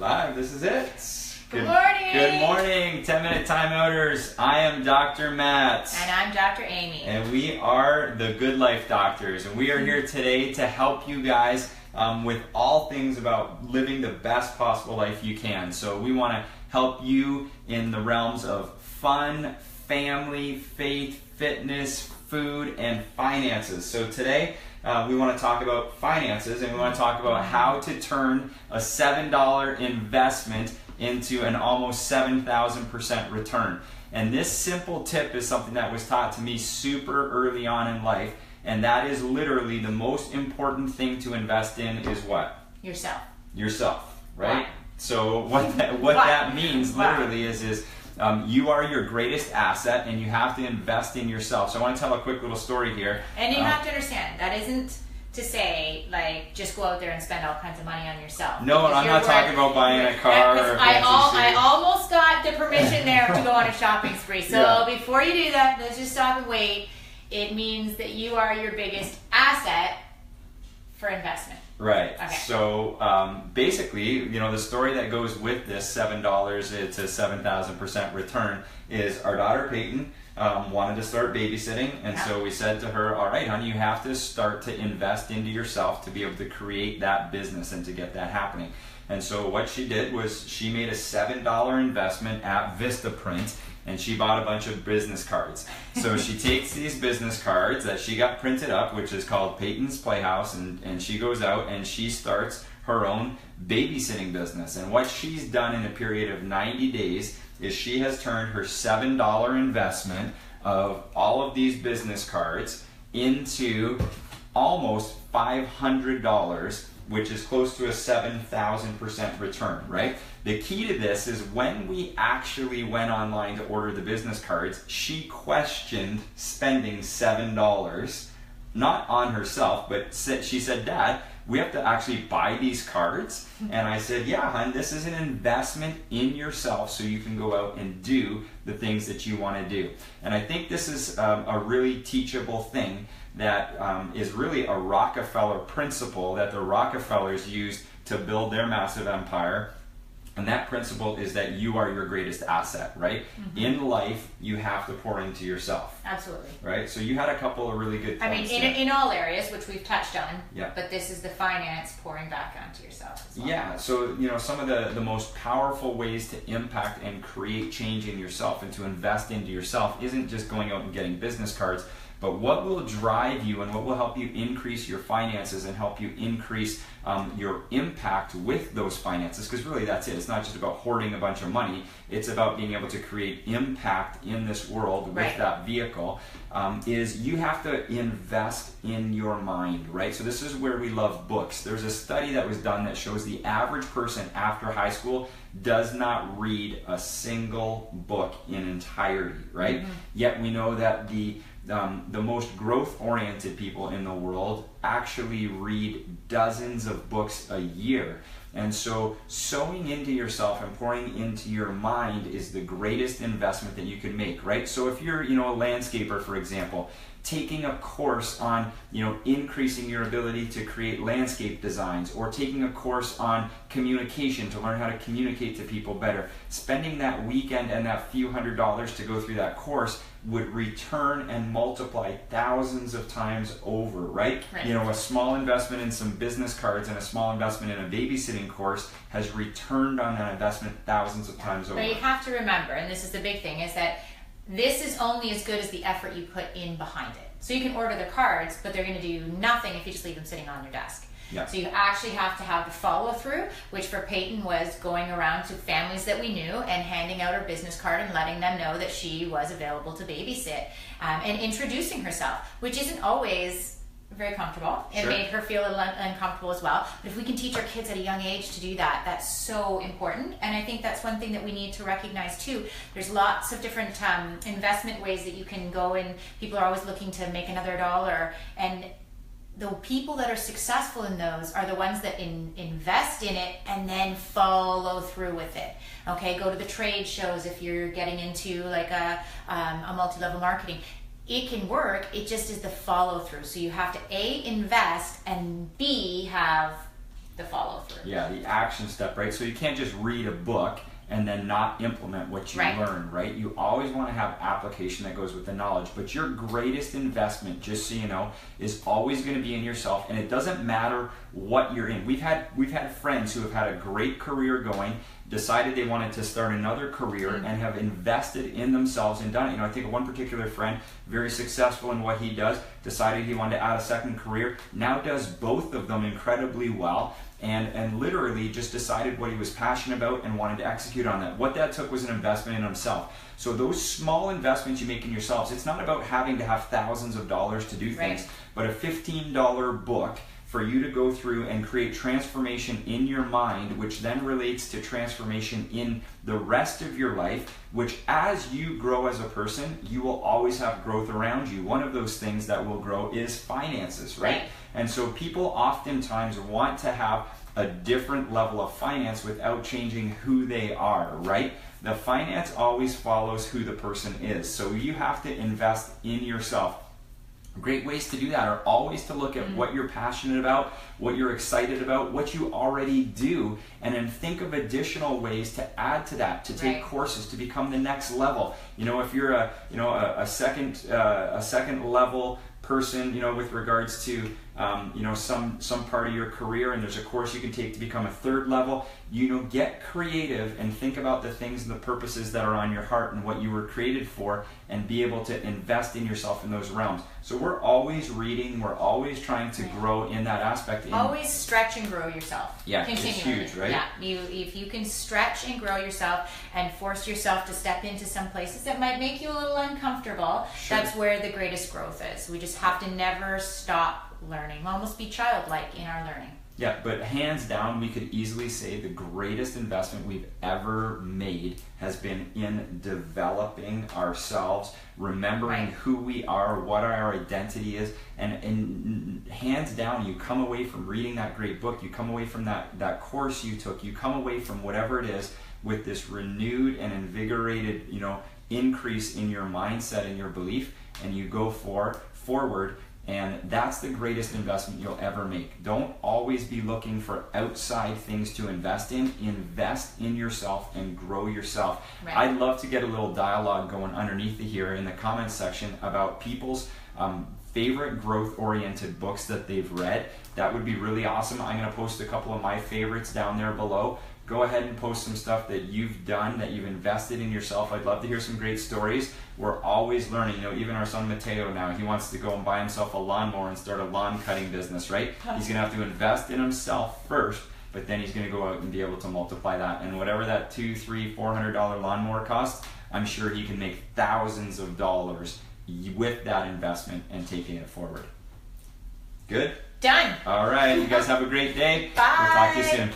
Live, this is it. Good morning. Good morning, 10-minute timeouters. I am Dr. Matt. And I'm Dr. Amy. And we are the Good Life Doctors. And we are here today to help you guys with all things about living the best possible life you can. So we want to help you in the realms of fun, family, faith, fitness, food, and finances. So today, we want to talk about finances, and we want to talk about how to turn a $7 investment into an almost 7,000% return. And this simple tip is something that was taught to me super early on in life, and that is literally the most important thing to invest in is what? Yourself. Yourself, right? Why? So what that means literally is you are your greatest asset, and you have to invest in yourself. So I want to tell a quick little story here. And you have to understand, that isn't to say, like, just go out there and spend all kinds of money on yourself. No, I'm not talking about buying a car or a fancy I suit. almost got the permission there to go on a shopping spree. So before you do that, let's just stop and wait. It means that you are your biggest asset for investment. Right. Okay. So basically, you know, the story that goes with this $7 to 7,000% return is our daughter Peyton wanted to start babysitting, and so we said to her, all right, honey, you have to start to invest into yourself to be able to create that business and to get that happening. And so what she did was she made a $7 investment at Vistaprint, and she bought a bunch of business cards. So she takes these business cards that she got printed up, which is called Peyton's Playhouse, and she goes out and she starts her own babysitting business. And what she's done in a period of 90 days is she has turned her $7 investment of all of these business cards into almost $500, which is close to a 7,000% return, right? The key to this is when we actually went online to order the business cards, she questioned spending $7, not on herself, but she said, Dad, we have to actually buy these cards? And I said, yeah, hon, this is an investment in yourself so you can go out and do the things that you want to do. And I think this is a really teachable thing that is really a Rockefeller principle that the Rockefellers used to build their massive empire. And that principle is that you are your greatest asset, right? Mm-hmm. In life, you have to pour into yourself. Absolutely. Right? So you had a couple of really good points. I mean, in all areas, which we've touched on, yeah. But this is the finance pouring back onto yourself as well. Yeah, so you know, some of the most powerful ways to impact and create change in yourself and to invest into yourself isn't just going out and getting business cards, but what will drive you and what will help you increase your finances and help you increase your impact with those finances, because really that's it. It's not just about hoarding a bunch of money. It's about being able to create impact in this world with that vehicle, is you have to invest in your mind, right? So this is where we love books. There's a study that was done that shows the average person after high school does not read a single book in entirety, right? Mm-hmm. Yet we know that the most growth-oriented people in the world actually read dozens of books a year. And so sowing into yourself and pouring into your mind is the greatest investment that you can make, right? So if you're, a landscaper, for example, taking a course on, increasing your ability to create landscape designs, or taking a course on communication to learn how to communicate to people better, spending that weekend and that few $100s to go through that course would return and multiply thousands of times over, right? A small investment in some business cards and a small investment in a babysitting course has returned on that investment thousands of times over. But you have to remember, and this is the big thing, is that this is only as good as the effort you put in behind it. So you can order the cards, but they're going to do nothing if you just leave them sitting on your desk. Yeah. So you actually have to have the follow through, which for Peyton was going around to families that we knew and handing out her business card and letting them know that she was available to babysit, and introducing herself, which isn't always very comfortable. It made her feel a little uncomfortable as well. But if we can teach our kids at a young age to do that, that's so important. And I think that's one thing that we need to recognize too. There's lots of different investment ways that you can go, and people are always looking to make another dollar. And the people that are successful in those are the ones that invest in it and then follow through with it. Okay, go to the trade shows if you're getting into like a multi-level marketing. It can work, it just is the follow through. So you have to A, invest, and B, have the follow through. Yeah, the action step, right? So you can't just read a book and then not implement what you learn, right? You always want to have application that goes with the knowledge, but your greatest investment, just so you know, is always going to be in yourself, and it doesn't matter what you're in. We've had friends who have had a great career going, decided they wanted to start another career, and have invested in themselves and done it. You know, I think of one particular friend, very successful in what he does, decided he wanted to add a second career, now does both of them incredibly well, and literally just decided what he was passionate about and wanted to execute on that. What that took was an investment in himself. So those small investments you make in yourselves, it's not about having to have thousands of dollars to do things, but a $15 book for you to go through and create transformation in your mind, which then relates to transformation in the rest of your life, which as you grow as a person, you will always have growth around you. One of those things that will grow is finances, right? And so people oftentimes want to have a different level of finance without changing who they are, right? The finance always follows who the person is. So you have to invest in yourself. Great ways to do that are always to look at what you're passionate about, what you're excited about, what you already do, and then think of additional ways to add to that, to take courses, to become the next level. You know, if you're a second level person, you know, with regards to some part of your career, and there's a course you can take to become a third level, you know, get creative and think about the things and the purposes that are on your heart and what you were created for, and be able to invest in yourself in those realms. So we're always reading, we're always trying to grow in that aspect. Always stretch and grow yourself. Yeah, it's huge, right? Yeah, if you can stretch and grow yourself and force yourself to step into some places that might make you a little uncomfortable, that's where the greatest growth is. We just have to never stop learning, almost be childlike in our learning. Yeah, but hands down, we could easily say the greatest investment we've ever made has been in developing ourselves, remembering who we are, what our identity is, and hands down, you come away from reading that great book, you come away from that course you took, you come away from whatever it is with this renewed and invigorated, you know, increase in your mindset and your belief, and you go forward. And that's the greatest investment you'll ever make. Don't always be looking for outside things to invest in. Invest in yourself and grow yourself. I'd love to get a little dialogue going underneath here in the comments section about people's favorite growth-oriented books that they've read. That would be really awesome. I'm going to post a couple of my favorites down there below. Go ahead and post some stuff that you've done, that you've invested in yourself. I'd love to hear some great stories. We're always learning. You know, even our son Mateo now, he wants to go and buy himself a lawnmower and start a lawn cutting business, right? He's going to have to invest in himself first, but then he's going to go out and be able to multiply that. And whatever that $200, $300, $400 lawnmower costs, I'm sure he can make thousands of dollars with that investment and taking it forward. Good? Done. All right. You guys have a great day. Bye. We'll talk to you soon.